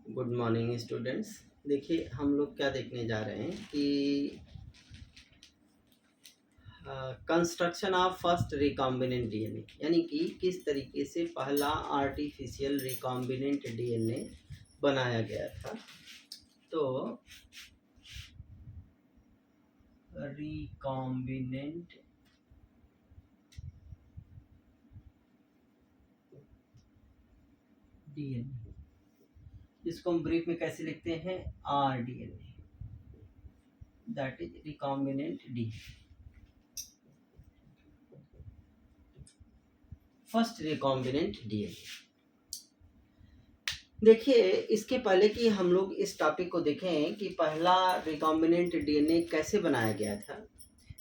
Good morning students. देखिए हम लोग क्या देखने जा रहे हैं कि construction of first recombinant DNA, यानी कि किस तरीके से पहला आर्टिफिशियल रिकॉम्बिनेंट डीएनए बनाया गया था। तो रिकॉम्बिनेंट डीएनए, इसको हम ब्रीफ में कैसे लिखते हैं, rDNA, that is recombinant DNA, first recombinant DNA. देखिए इसके पहले कि हम लोग इस टॉपिक को देखें कि पहला रिकॉम्बिनेंट डीएनए कैसे बनाया गया था,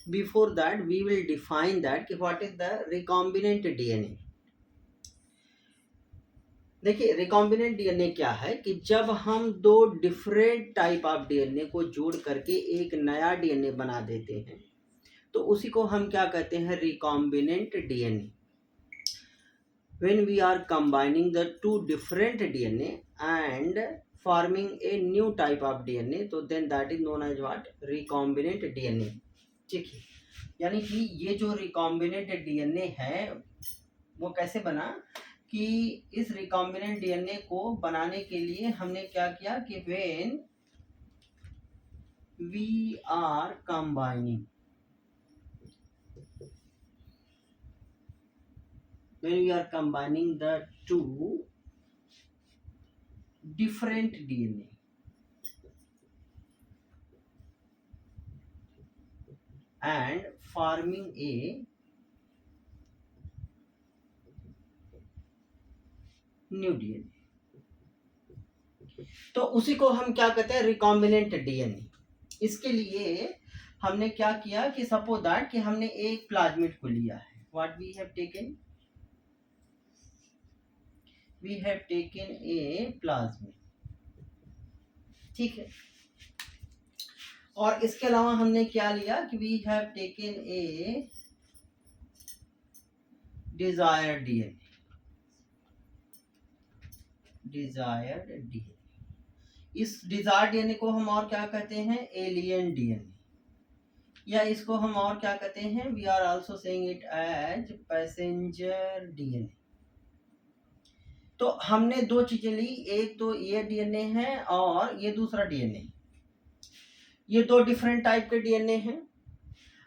before that we will define that कि what is the recombinant DNA. देखिए रिकॉम्बिनेंट डीएनए क्या है कि जब हम दो डिफरेंट टाइप ऑफ डीएनए को जोड़ करके एक नया डीएनए बना देते हैं तो उसी को हम क्या कहते हैं, recombinant DNA. when we are combining the two different DNA and forming a new type of DNA, तो then that is known as what, recombinant DNA। ठीक है, यानी कि ये जो रिकॉम्बिनेंट डीएनए है वो कैसे बना कि इस रिकॉम्बिनेंट डीएनए को बनाने के लिए हमने क्या किया कि when we are combining the two different DNA and forming a new DNA, तो उसी को हम क्या कहते हैं, रिकॉम्बिनेंट डीएनए। इसके लिए हमने क्या किया कि सपोज दैट कि हमने एक प्लाज्मिड को लिया है, what we have taken a plasmid, ठीक है। और इसके अलावा हमने क्या लिया कि we have taken a desired DNA, इस डिजायर्ड डीएनए को हम और क्या कहते हैं, एलियन डीएनए, या इसको हम और क्या कहते हैं, we are also saying it as passenger DNA. तो हमने दो चीजें ली, एक तो ये डीएनए है और ये दूसरा डीएनए, ये दो डिफरेंट टाइप के डीएनए हैं।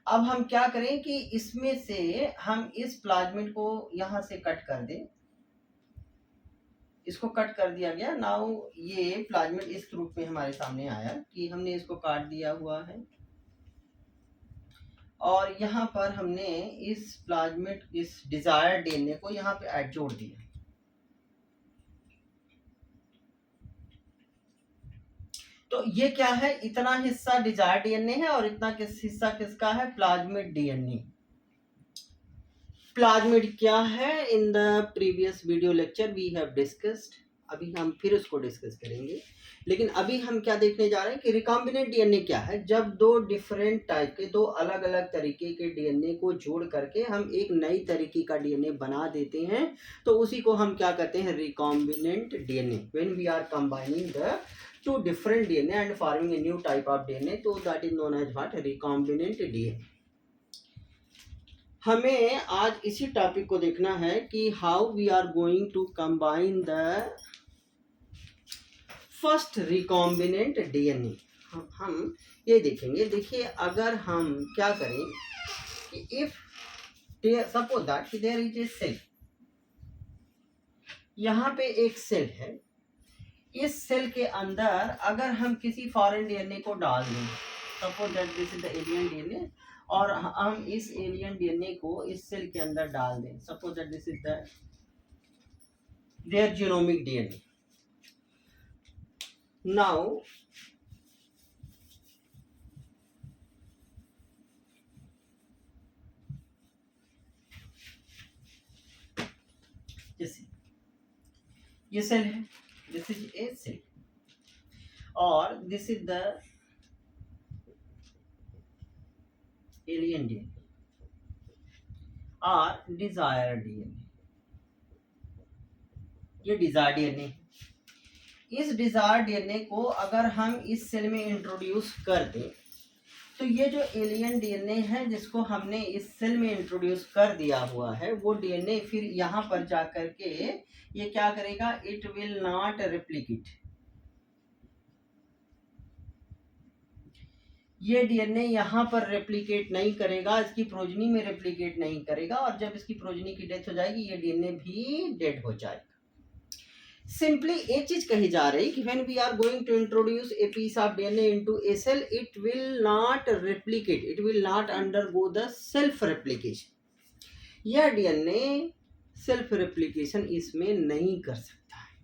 अब हम क्या करें कि इसमें से हम इस प्लाज्मिड को यहां से कट कर दें, इसको कट कर दिया गया। नाउ ये प्लाज्मिड इस रूप में हमारे सामने आया कि हमने इसको काट दिया हुआ है और यहाँ पर हमने इस प्लाज्मिड, इस डिजायर्ड डीएनए को यहाँ पे ऐड जोड़ दिया। तो ये क्या है, इतना हिस्सा डिजायर्ड डीएनए है और इतना हिस्सा किसका है, प्लाज्मिड डीएनए। प्लाज्मिड क्या है, in the previous video lecture we have discussed, अभी हम फिर उसको डिस्कस करेंगे। लेकिन अभी हम क्या देखने जा रहे हैं कि रिकॉम्बिनेंट डीएनए क्या है, जब दो डिफरेंट टाइप के, दो अलग अलग तरीके के डीएनए को जोड़ करके हम एक नई तरीके का डीएनए बना देते हैं तो उसी को हम क्या कहते हैं, recombinant DNA. When we are combining the two different DNA and forming a new type of DNA, तो that is known as what, recombinant DNA। हमें आज इसी टॉपिक को देखना है कि how we are going to combine the first recombinant DNA. हम ये देखेंगे। देखिए अगर हम क्या करें कि इफ सपोज दैट कि देयर इज ए सेल, यहाँ पे एक सेल है, इस सेल के अंदर अगर हम किसी फॉरेन डीएनए को डाल दें, suppose that this is the alien DNA, और हम इस एलियन डीएनए को इस सेल के अंदर डाल दें, suppose that this is the there genomic DNA. Now जैसे ये सेल है, दिस इज ए सेल और this is the alien DNA और डिजायर डीएनए, ये डिजायर डीएनए। इस डिजायर डीएनए को अगर हम इस सेल में इंट्रोड्यूस कर दें, तो ये जो एलियन डीएनए है जिसको हमने इस सेल में इंट्रोड्यूस कर दिया हुआ है, वो डीएनए फिर यहाँ पर जा कर के ये क्या करेगा, इट विल नॉट रेप्लिकेट। ये डीएनए यहाँ पर रेप्लिकेट नहीं करेगा, इसकी प्रोजनी में रेप्लिकेट नहीं करेगा, और जब इसकी प्रोजनी की डेथ हो जाएगी ये डीएनए भी डेड हो जाएगा। सिंपली एक चीज कही जा रही कि when we are going to introduce a piece of DNA into a cell, it will not replicate, it will not undergo the self replication. यह डीएनए सेल्फ रेप्लिकेशन इसमें नहीं कर सकता है।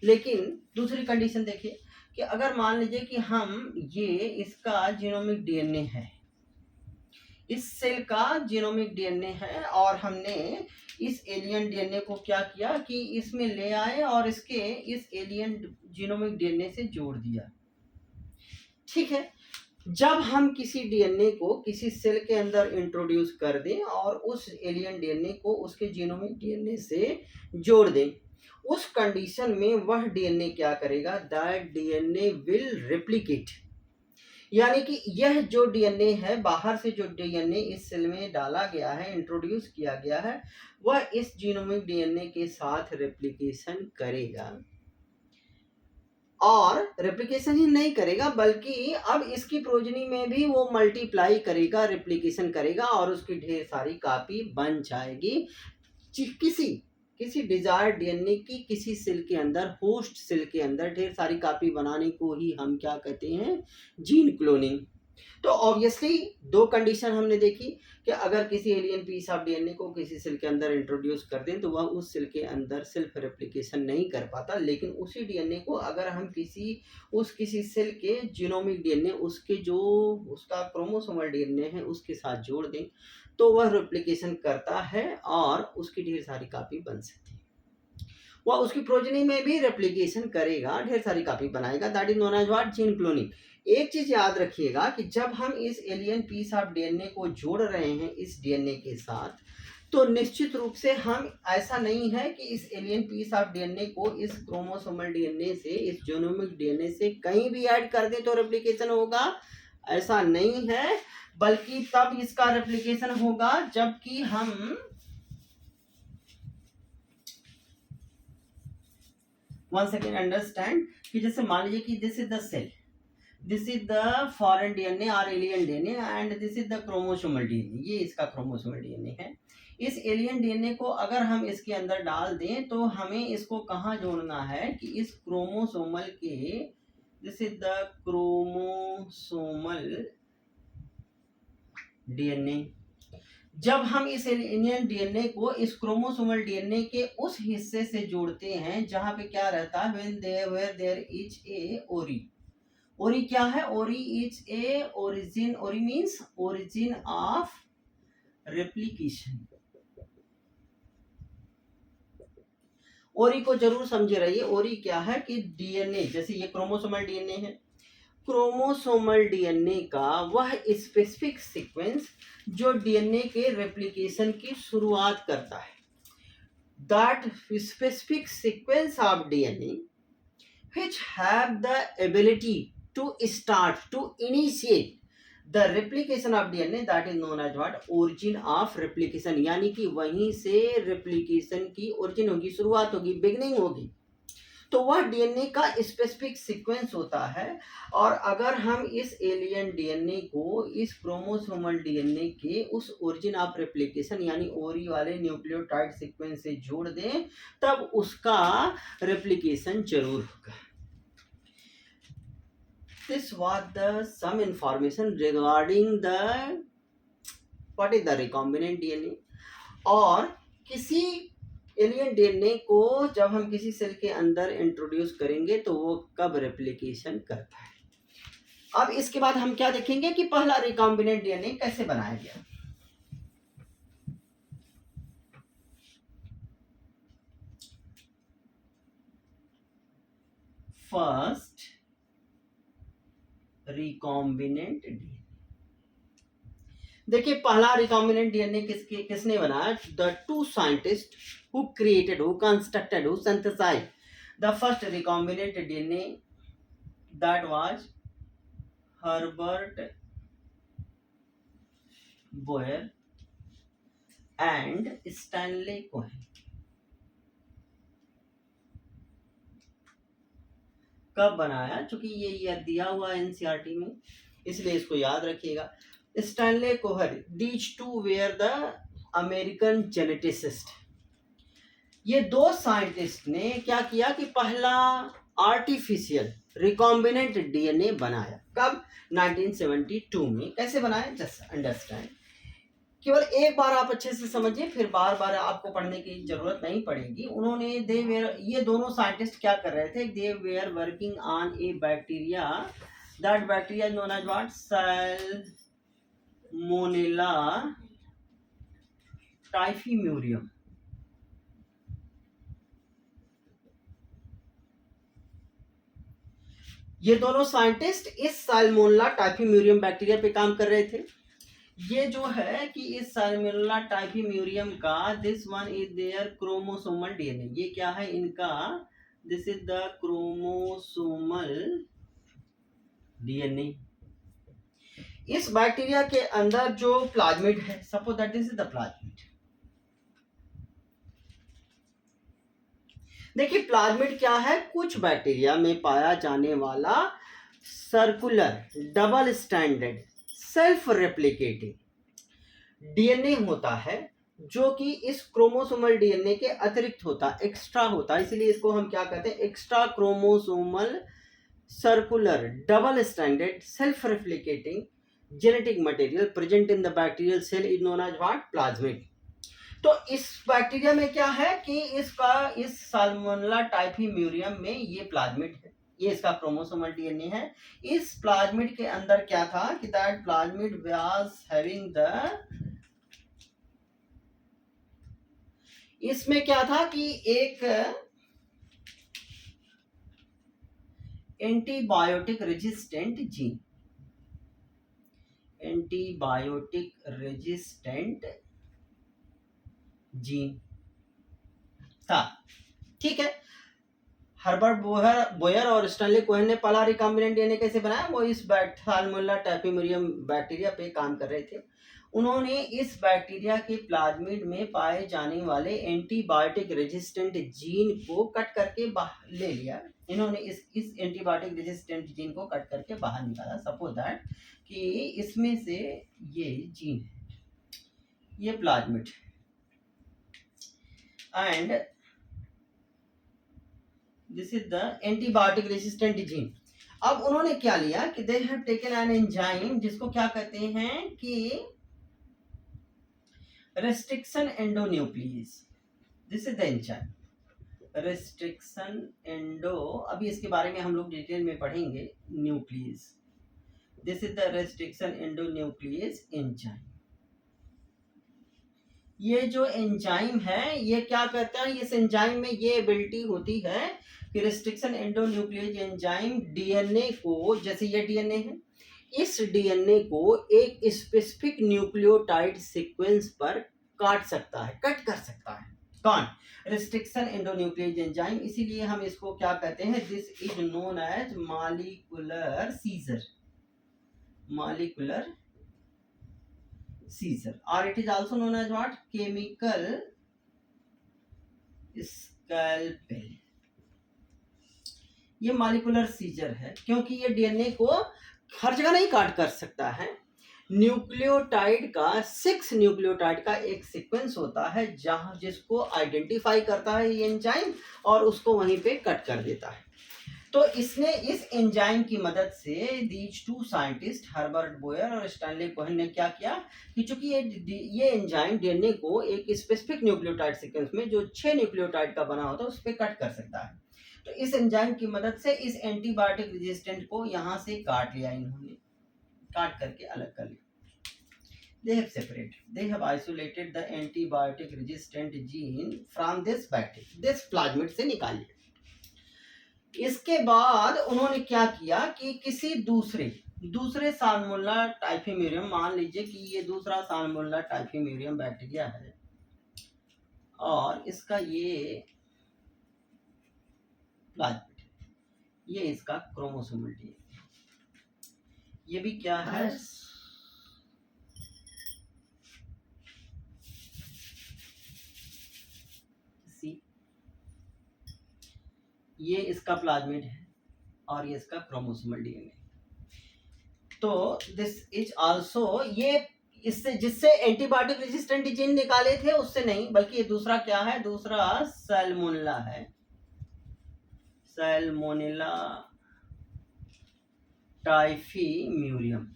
लेकिन दूसरी कंडीशन देखिए कि अगर मान लीजिए कि हम ये इसका जीनोमिक डीएनए है, इस सेल का जीनोमिक डीएनए है, और हमने इस एलियन डीएनए को क्या किया कि इसमें ले आए और इसके इस एलियन जीनोमिक डीएनए से जोड़ दिया। ठीक है, जब हम किसी डीएनए को किसी सेल के अंदर इंट्रोड्यूस कर दें और उस एलियन डीएनए को उसके जीनोमिक डीएनए से जोड़ दें, उस कंडीशन में वह डीएनए क्या करेगा, दैट डीएनए विल रेप्लिकेट। यानी कि यह जो डीएनए है, बाहर से जो डीएनए इस सेल में डाला गया है, इंट्रोड्यूस किया गया है, वह इस जीनोमिक डीएनए के साथ रेप्लिकेशन करेगा। और रेप्लिकेशन ही नहीं करेगा बल्कि अब इसकी प्रोजनी में भी वो मल्टीप्लाई करेगा, रेप्लिकेशन करेगा, और उसकी ढेर सारी कॉपी बन जाएगी। किसी डिजायर डीएनए की किसी सेल के अंदर, होस्ट सेल के अंदर ढेर सारी कॉपी बनाने को ही हम क्या कहते हैं, जीन क्लोनिंग। तो ऑब्वियसली दो कंडीशन हमने देखी कि अगर किसी एलियन पीस ऑफ डीएनए को किसी सेल के अंदर इंट्रोड्यूस कर दें तो वह उस सेल के अंदर सेल्फ रेप्लिकेशन नहीं कर पाता, लेकिन उसी डीएनए को अगर हम किसी सेल के जीनोमिक डीएनए, उसके जो उसका क्रोमोसोमल डीएनए है उसके साथ जोड़ दें तो वह रेप्लिकेशन करता है और उसकी ढेर सारी कॉपी बन सकती है। वह उसकी प्रोजनी में भी रेप्लिकेशन करेगा, ढेर सारी कॉपी बनाएगा, that is known as what, gene cloning. एक चीज याद रखिएगा कि जब हम इस एलियन पीस ऑफ डीएनए को जोड़ रहे हैं इस डीएनए के साथ, तो निश्चित रूप से हम, ऐसा नहीं है कि इस एलियन पीस ऑफ डीएनए को इस क्रोमोसोमल डीएनए से, इस जीनोमिक डीएनए से कहीं भी ऐड कर दे तो रेप्लिकेशन होगा, ऐसा नहीं है। बल्कि तब इसका रेप्लिकेशन होगा जबकि हम वन सेकेंड अंडरस्टैंड कि जैसे मान लीजिए कि this is the cell, this is the foreign DNA और alien DNA, and this is the chromosomal DNA, ये इसका क्रोमोसोमल डीएनए है। इस एलियन डीएनए को अगर हम इसके अंदर डाल दें तो हमें इसको कहाँ जोड़ना है कि इस क्रोमोसोमल के, this is the chromosomal DNA. जब हम इस एलियन डीएनए को इस क्रोमोसोमल डीएनए के उस हिस्से से जोड़ते हैं जहां पे क्या रहता है, व्हेन देयर इज ए ओरी। ओरी क्या है, ओरी इज ए ओरिजिन, ओरी मींस ओरिजिन ऑफ रेप्लिकेशन। ओरी को जरूर समझे रहिए। ओरी क्या है कि डीएनए, जैसे ये क्रोमोसोमल डीएनए है, क्रोमोसोमल डीएनए का वह स्पेसिफिक सीक्वेंस जो डीएनए के रेप्लिकेशन की शुरुआत करता है, that specific sequence of DNA which have the ability to start, to initiate the replication of DNA, that is known as what, origin of replication। यानी कि वहीं से रेप्लिकेशन की ओरिजिन होगी, शुरुआत होगी, बिगनिंग होगी। तो वह डीएनए का स्पेसिफिक सीक्वेंस होता है। और अगर हम इस एलियन डीएनए को इस क्रोमोसोमल डीएनए के उस ओरिजिन ऑफ रेप्लिकेशन यानी ओरी वाले न्यूक्लियोटाइड सीक्वेंस से जोड़ दें तब उसका रेप्लिकेशन जरूर होगा। This was the some information regarding the what is the recombinant DNA। और किसी एलियन डीएनए को जब हम किसी सेल के अंदर इंट्रोड्यूस करेंगे तो वो कब रेप्लिकेशन करता है। अब इसके बाद हम क्या देखेंगे कि पहला रिकॉम्बिनेंट डीएनए कैसे बनाया गया। फर्स्ट रिकॉम्बिनेंट डीएनए, देखिए पहला रिकॉम्बिनेंट डीएनए किसने बनाया, the two scientist who created, who constructed, who synthesised the first recombinant DNA that was Herbert Boyer and Stanley Cohen. कब बनाया? चूंकि ये ईयर दिया हुआ एनसीईआरटी में, इसलिए इसको याद रखिएगा। Stanley Cohen, these two were the American geneticist. ये दो साइंटिस्ट ने क्या किया कि पहला आर्टिफिशियल रिकॉम्बिनेंट डीएनए बनाया। कब? 1972 में। कैसे बनाया? Just understand. केवल एक बार आप अच्छे से समझिए, फिर बार बार आपको पढ़ने की जरूरत नहीं पड़ेगी। उन्होंने ये दोनों साइंटिस्ट क्या कर रहे थे? They were working on a bacteria, that bacteria known as what? Salmonella typhimurium. ये दोनों साइंटिस्ट इस सैल्मोनेला टाइफीम्यूरियम बैक्टीरिया पे काम कर रहे थे। ये जो है कि इस सैल्मोनेला टाइफीम्यूरियम का this one is there chromosomal DNA. ये क्या है इनका? This is the chromosomal DNA. इस बैक्टीरिया के अंदर जो प्लाज्मिड है, suppose that this is the plasmid. देखिए प्लाज्मिड क्या है? कुछ बैक्टीरिया में पाया जाने वाला circular double standard self replicating DNA होता है, जो कि इस क्रोमोसोमल डीएनए के अतिरिक्त होता है, एक्स्ट्रा होता है। इसलिए इसको हम क्या कहते हैं? Extra chromosomal circular double standard self replicating genetic material present in the bacterial cell is known as what? Plasmid. तो इस बैक्टीरिया में क्या है कि इसका इस साल्मोनेला टाइफीम्यूरियम में ये प्लाज्मिड है, ये इसका क्रोमोसोमल डीएनए है। इस प्लाज्मिड के अंदर क्या था कि that plasmid was having the, इसमें क्या था कि एक antibiotic resistant gene, antibiotic resistant gene था। ठीक है। हर्बर्ट बोयर और स्टैनले कोहेन ने पहला रिकॉम्बिनेंट डीएनए कैसे बनाया? वो इस सैल्मोनेला टाइफीम्यूरियम बैक्टीरिया पे काम कर रहे थे। उन्होंने इस बैक्टीरिया के प्लाज्मिड में पाए जाने वाले एंटीबायोटिक रेजिस्टेंट जीन को कट करके बाहर ले लिया। इन्होंने इस एंटीबायोटिक रेजिस्टेंट जीन को कट करके बाहर निकाला। सपोज दैट कि इसमें से ये जीन है, ये plasmid, and this is the antibiotic resistant gene. अब उन्होंने क्या लिया कि they have taken an enzyme, जिसको क्या कहते हैं कि restriction endonuclease. This is the enzyme restriction endo, अभी इसके बारे में हम लोग डिटेल में पढ़ेंगे, nucleus. This is the restriction endonuclease enzyme. ये जो एंजाइम है ये क्या करता है? इस एंजाइम में ये एबिलिटी होती है कि रेस्ट्रिक्शन एंडोन्यूक्लियस एंजाइम डीएनए को, जैसे ये डीएनए है, इस डीएनए को एक स्पेसिफिक न्यूक्लियोटाइड सीक्वेंस पर काट सकता है, कट कर सकता है। कौन? Restriction endonuclease enzyme. इसीलिए हम इसको क्या कहते हैं? This is known as molecular scissor, molecular seizure, or it is also known as what? Chemical scalpel। ये मॉलिक्यूलर सीजर है क्योंकि ये डीएनए को हर जगह नहीं काट कर सकता है। न्यूक्लियोटाइड का 6 न्यूक्लियोटाइड का एक सीक्वेंस होता है जहां जिसको आइडेंटिफाई करता है ये एंजाइम और उसको वहीं पे कट कर देता है। तो इसने इस एंजाइम की मदद से these two scientist Herbert Boyer और स्टैनले कोहेन ने क्या किया कि चूंकि ये एंजाइम डीएनए को एक स्पेसिफिक न्यूक्लियोटाइड सीक्वेंस में जो 6 न्यूक्लियोटाइड का बना होता है उस पर कट कर सकता है। तो इस एंजाइम की मदद से इस एंटीबायोटिक रेजिस्टेंट को यहाँ से काट लिया, इन्होंने काट करके अलग कर लिया। They have separated, they have isolated the antibiotic resistant gene from this bacteria, this plasmid से निकाल लिया। इसके बाद उन्होंने क्या किया कि किसी दूसरे साल्मोनेला टाइफीम्यूरियम, मान लीजिए कि ये दूसरा साल्मोनेला टाइफीम्यूरियम बैक्टीरिया है और इसका ये प्लाज्मिड। ये इसका क्रोमोसोमल डीएनए। ये भी क्या है, सी, ये इसका प्लाज्मिड है और ये इसका क्रोमोसोमल डीएनए। तो दिस इज आल्सो, ये इससे जिससे एंटीबायोटिक रेजिस्टेंट जीन निकाले थे उससे नहीं, बल्कि ये दूसरा क्या है, दूसरा सैल्मोनेला है, सैल्मोनेला टाइफीम्यूरियम।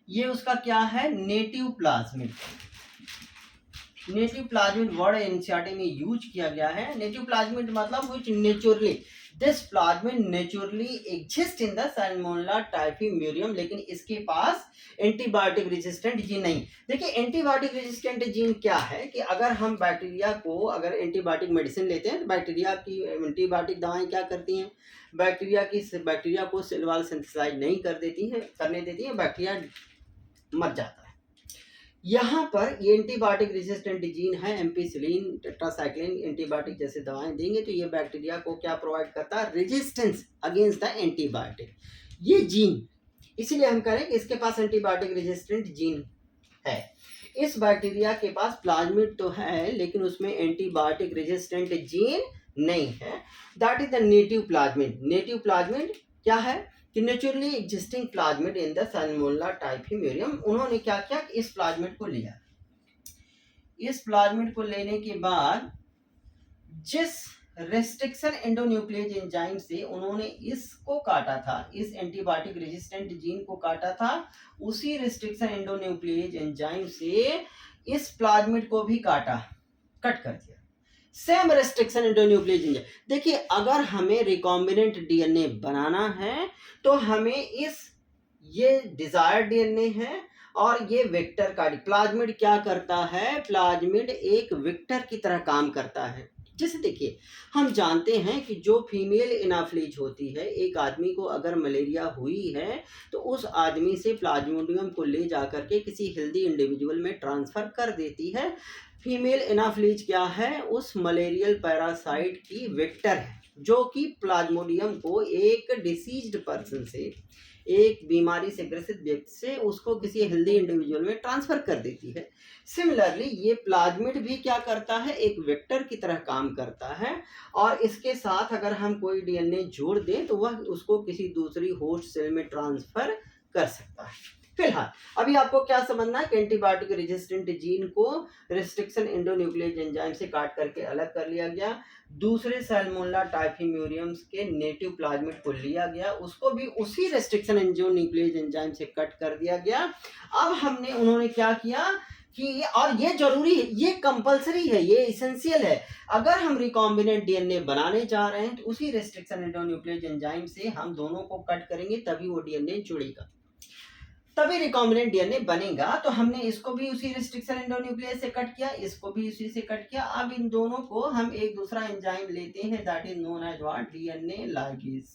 ये उसका क्या है, native plasmid. Native plasmid word NCERT में यूज किया गया है। नेटिव प्लाज्मिड मतलब which naturally, this plasmid naturally exist in the Salmonella typhimurium, लेकिन इसके पास एंटीबायोटिक रेजिस्टेंट जीन नहीं। देखिए एंटीबायोटिक रेजिस्टेंट जीन क्या है कि अगर हम बैक्टीरिया को, अगर एंटीबायोटिक मेडिसिन लेते हैं तो बैक्टीरिया की एंटीबायोटिक दवाएं क्या करती हैं, बैक्टीरिया को सेल वॉल सिंथेसाइज नहीं करने देती है, बैक्टीरिया मर जाता है। यहाँ पर ये एंटीबायोटिक रेजिस्टेंट जीन है, एम्पिसिलिन, टेट्रासाइक्लिन, एंटीबायोटिक जैसे दवाएं देंगे तो ये बैक्टीरिया को क्या प्रोवाइड करता है, रेजिस्टेंस अगेंस्ट द एंटीबायोटिक, ये जीन। इसीलिए हम कह रहे हैं कि इसके पास एंटीबायोटिक रेजिस्टेंट जीन है। इस बैक्टीरिया के पास प्लाज्मिड तो है लेकिन उसमें एंटीबायोटिक रेजिस्टेंट जीन नहीं है। That is the native plasmid. Native plasmid क्या है कि naturally existing plasmid in the Salmonella typhimurium. उन्होंने क्या किया, इस प्लाज्मिड को लिया। इस प्लाज्मिड को लेने के बाद जिस रेस्ट्रिक्शन एंडोन्यूक्लियेज एंजाइम से उन्होंने इसको काटा था, इस एंटीबायोटिक रेजिस्टेंट जीन को काटा था, उसी रेस्ट्रिक्शन एंडोन्यूक्लियेज एंजाइम से इस प्लाज्मिड को भी काटा, कट कर दिया। Same restriction endonuclease enzyme. देखिए अगर हमें रिकॉम्बिनेंट डीएनए बनाना है तो हमें ये डिजायर्ड डीएनए है और ये वेक्टर का, प्लाज्मिड क्या करता है, प्लाज्मिड एक वेक्टर की तरह काम करता है। जैसे देखिए हम जानते हैं कि जो फीमेल एनाफ्लीज होती है, एक आदमी को अगर मलेरिया हुई है तो उस आदमी से प्लाज्मोडियम को ले जाकर के किसी हेल्दी इंडिविजुअल में ट्रांसफर कर देती है। फीमेल एनाफ्लीज क्या है, उस मलेरियल पैरासाइट की वेक्टर है जो कि प्लाज्मोडियम को एक डिसीज्ड पर्सन से, एक बीमारी से ग्रसित व्यक्ति से उसको किसी हेल्दी इंडिविजुअल में ट्रांसफर कर देती है। सिमिलरली ये प्लाज्मिड भी क्या करता है, एक वेक्टर की तरह काम करता है और इसके साथ अगर हम कोई डीएनए जोड़ दें तो वह उसको किसी दूसरी होस्ट सेल में ट्रांसफर कर सकता है। फिलहाल अभी आपको क्या समझना है कि एंटीबायोटिक रेजिस्टेंट जीन को रेस्ट्रिक्शन एंडोन्यूक्लियेज एंजाइम से काट करके अलग कर लिया गया, दूसरे सैल्मोनेला टाइफीम्यूरियम्स के नेटिव प्लाज्मिड को लिया गया, उसको भी उसी रेस्ट्रिक्शन एंडोन्यूक्लियेज एंजाइम से कट कर दिया गया। अब उन्होंने क्या किया कि, और ये जरूरी है, ये कंपलसरी है, ये इसेंशियल है, अगर हम रिकॉम्बिनेंट डीएनए बनाने जा रहे हैं तो उसी रेस्ट्रिक्शन एंडोन्यूक्लियेज एंजाइम से हम दोनों को कट करेंगे, तभी वो डीएनए जुड़ेगा, तभी रिकॉम्बिनेंट डीएनए बनेगा। तो हमने इसको भी उसी रेस्ट्रिक्शन एंडोन्यूक्लियस से कट किया, इसको भी उसी से कट किया। अब इन दोनों को हम एक दूसरा एंजाइम लेते हैं, that is known as what, DNA ligase.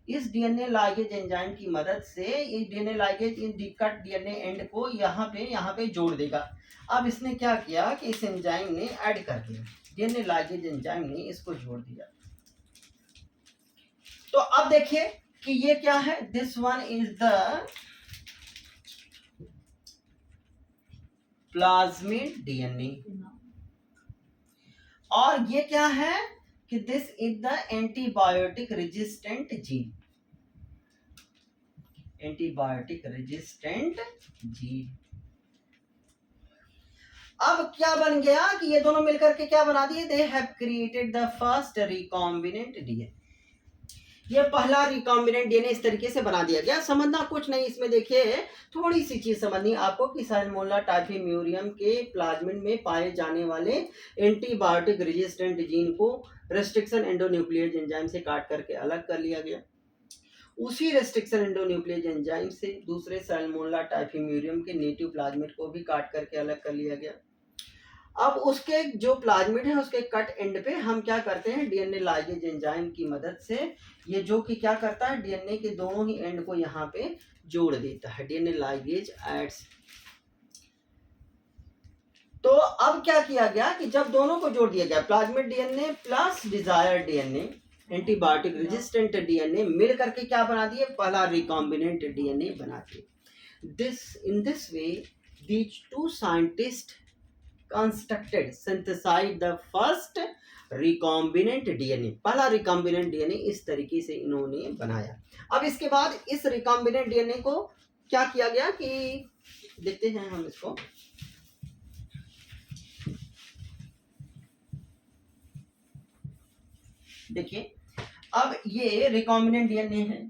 इस डीएनए लाइगेज एंजाइम की मदद से ये डीएनए लाइगेज इन कट डीएनए एंड को यहाँ पे जोड़ देगा। अब इसने क्या किया कि इस एंजाइम ने ऐड कर दिया, डीएनए लाइगेज एंजाइम ने इसको जोड़ दिया। तो अब देखिए कि ये क्या है, this one is the plasmid DNA और ये क्या है कि this is the antibiotic resistant gene, antibiotic resistant gene. अब क्या बन गया कि ये दोनों मिलकर के क्या बना दिए, they have created the first recombinant DNA. ये पहला रिकॉम्बिनेंट डीएनए इस तरीके से बना दिया गया। समझना कुछ नहीं, इसमें देखिए थोड़ी सी चीज समझनी आपको कि सैल्मोनेला टाइफीम्यूरियम के प्लाज्मिड में पाए जाने वाले एंटीबायोटिक रेजिस्टेंट जीन को रेस्ट्रिक्शन एंडोन्यूक्लियेज एंजाइम से काट करके अलग कर लिया गया, उसी रेस्ट्रिक्शन एंडोन्यूक्लियेज एंजाइम से दूसरे सैल्मोनेला टाइफीम्यूरियम के नेटिव प्लाज्मिड को भी काट करके अलग कर लिया गया। अब उसके जो प्लाज्मिड है उसके कट एंड पे हम क्या करते हैं, डीएनए लाइगेज एंजाइम की मदद से ये जो कि क्या करता है, डीएनए के दोनों ही एंड को यहाँ पे जोड़ देता है। डीएनए लाइगेज एड्स तो अब क्या किया गया कि जब दोनों को जोड़ दिया गया, plasmid DNA plus desired DNA, antibiotic resistant DNA मिल करके क्या बना दिए, पहला रिकॉम्बिनेंट डीएनए बना दिए। In this way, these two scientists synthesized the first recombinant DNA। पहला recombinant DNA इस तरीके से इन्होंने बनाया। अब इसके बाद इस recombinant DNA को क्या किया गया कि देखते हैं हम इसको। देखिए अब ये recombinant DNA है,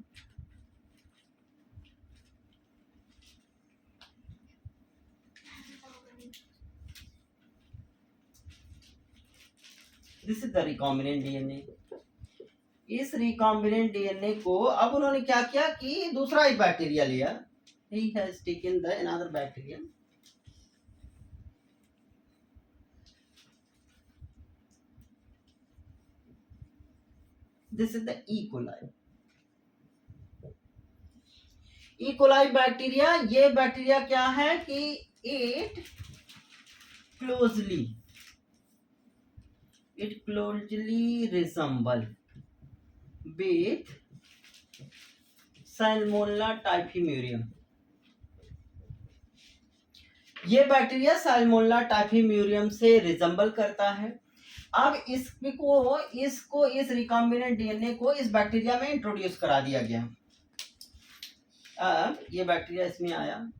this is the recombinant DNA. इस रिकॉम्बिनेंट डीएनए को अब उन्होंने क्या किया कि दूसरा एक बैक्टीरिया लिया, he has taken the another bacteria, this is the E. coli। E. coli bacteria, ये बैक्टीरिया क्या है कि it closely resemble with Salmonella typhimurium। ये बैक्टीरिया साल्मोनेला टाइफीम्यूरियम से रिजेंबल करता है। अब इसको इस रिकॉम्बिनेंट डीएनए को इस बैक्टीरिया में इंट्रोड्यूस करा दिया गया। अब ये बैक्टीरिया इसमें आया,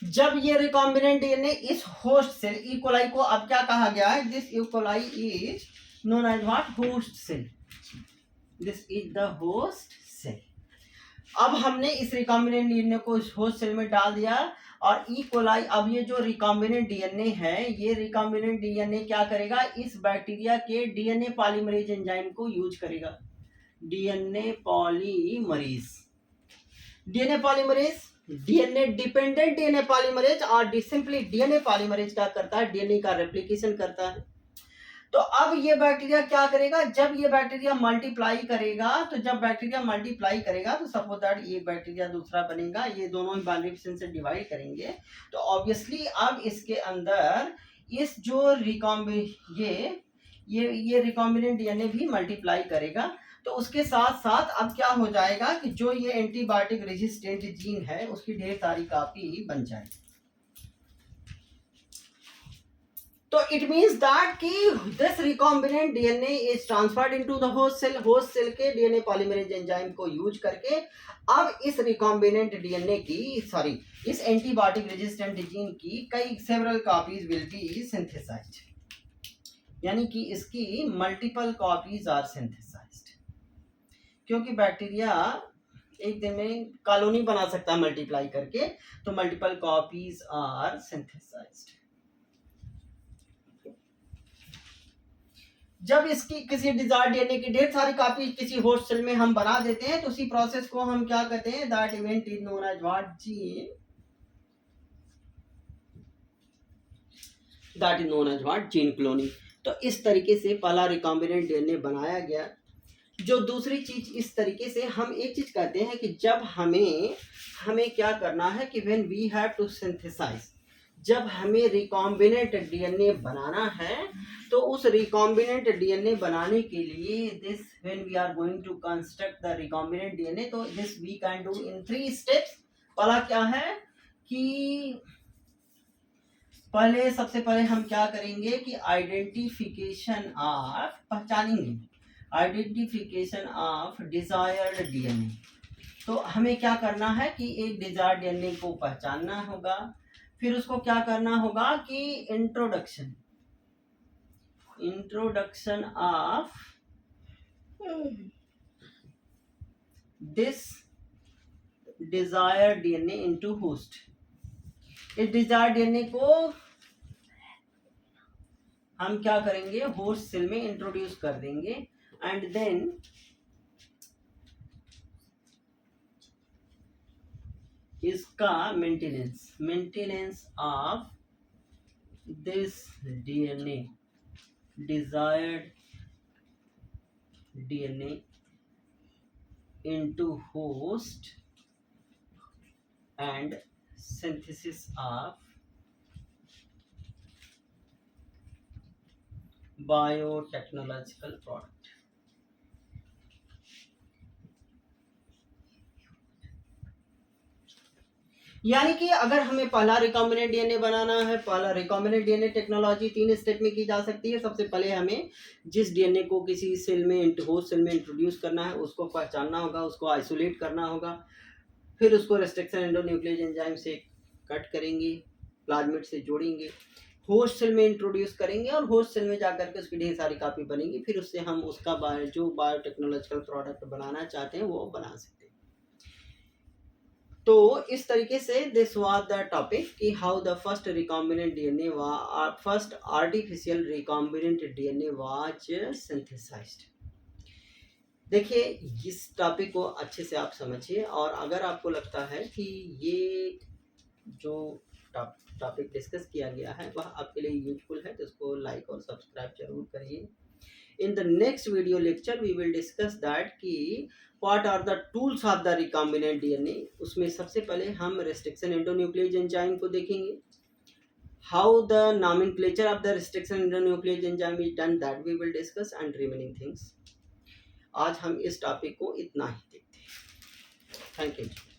जब ये रिकॉम्बिनेंट डीएनए इस होस्ट सेल ई कोलाई को, अब क्या कहा गया है, this E coli is known as what, host cell, this is the host cell. अब हमने इस रिकॉम्बिनेंट डीएनए को इस होस्ट सेल में डाल दिया और ई कोलाई, अब ये जो रिकॉम्बिनेंट डीएनए है, ये रिकॉम्बिनेंट डीएनए क्या करेगा, इस बैक्टीरिया के डीएनए पॉलीमरेज एंजाइम को यूज करेगा। DNA polymerase, DNA polymerase, DNA dependent DNA polymerase और सिंपली डीएनए पॉलीमरेज क्या करता है, डीएनए का रेप्लिकेशन करता है। तो अब ये बैक्टीरिया क्या करेगा, जब ये बैक्टीरिया मल्टीप्लाई करेगा, तो जब बैक्टीरिया मल्टीप्लाई करेगा तो सपोज दैट एक बैक्टीरिया दूसरा बनेगा, ये दोनों ही बाइनरी फिशन से डिवाइड करेंगे, तो ऑब्वियसली अब इसके अंदर इस जो ये रिकॉम्बिनेंट डीएनए भी मल्टीप्लाई करेगा। तो उसके साथ साथ अब क्या हो जाएगा कि जो ये एंटीबायोटिक रेजिस्टेंट जीन है उसकी ढेर सारी कॉपी बन जाएगी। तो इट मींस दैट कि this recombinant DNA is transferred into the host cell, host cell के डीएनए पॉलीमरेज एंजाइम को यूज करके अब इस रिकॉम्बिनेंट डीएनए की इस एंटीबायोटिक रेजिस्टेंट जीन की कई several copies will be synthesized, यानी कि इसकी मल्टीपल कॉपीज आर सिंथेसाइज्ड, क्योंकि बैक्टीरिया एक दिन में कॉलोनी बना सकता है मल्टीप्लाई करके, तो मल्टीपल कॉपीज आर सिंथेसाइज्ड। जब इसकी किसी डिजायर्ड डीएनए की ढेर सारी कॉपी किसी होस्ट सेल में हम बना देते हैं, तो उसी प्रोसेस को हम क्या कहते हैं, that event is known as what, gene, that is known as what, gene cloning. तो इस तरीके से पहला रिकॉम्बिनेंट डीएनए बनाया गया। जो दूसरी चीज इस तरीके से हम एक चीज कहते हैं कि जब हमें क्या करना है कि when we have to synthesize, जब हमें रिकॉम्बिनेंट डीएनए बनाना है, तो उस रिकॉम्बिनेंट डीएनए बनाने के लिए this when we are going to construct the recombinant DNA, तो this we can do in 3 steps. पहला क्या है कि सबसे पहले हम क्या करेंगे कि आइडेंटिफिकेशन ऑफ, पहचानेंगे, आइडेंटिफिकेशन ऑफ डिजायर्ड डीएनए। तो हमें क्या करना है कि एक डिजायर्ड डीएनए को पहचानना होगा, फिर उसको क्या करना होगा कि introduction of this desired DNA into host. इस डिजायर्ड डीएनए को हम क्या करेंगे, होस्ट सेल में इंट्रोड्यूस कर देंगे, एंड देन इसका maintenance of this DNA desired DNA into host and synthesis of biotechnological product। यानी कि अगर हमें पहला रिकॉम्बिनेंट डीएनए बनाना है, पहला रिकॉम्बिनेंट डीएनए टेक्नोलॉजी 3 स्टेप में की जा सकती है। सबसे पहले हमें जिस डीएनए को किसी सेल में होस्ट सेल में इंट्रोड्यूस करना है उसको पहचानना होगा, उसको आइसोलेट करना होगा, फिर उसको रेस्ट्रिक्शन एंडोन्यूक्लियस एंजाइम से कट करेंगे, प्लाज्मिड से जोड़ेंगे, होस्ट सेल में इंट्रोड्यूस करेंगे और होस्ट सेल में जाकर के उसकी ढेर सारी कापी बनेगी। फिर उससे हम उसका जो बायोटेक्नोलॉजिकल प्रोडक्ट बनाना चाहते हैं वो बना सकते हैं। तो इस तरीके से दिस वाज द टॉपिक कि how the first recombinant DNA first artificial recombinant DNA was synthesized. देखिए इस टॉपिक को अच्छे से आप समझिए, और अगर आपको लगता है कि ये जो टॉपिक डिस्कस किया गया है वह आपके लिए यूजफुल है तो इसको लाइक और सब्सक्राइब जरूर करिए। In the next video lecture we will discuss that कि what are the tools of the recombinant DNA। उसमें सबसे पहले हम restriction endonuclease enzyme को देखेंगे, how the nomenclature of the restriction endonuclease enzyme is done that we will discuss and remaining things। आज हम इस टॉपिक को इतना ही देखते हैं। Thank you.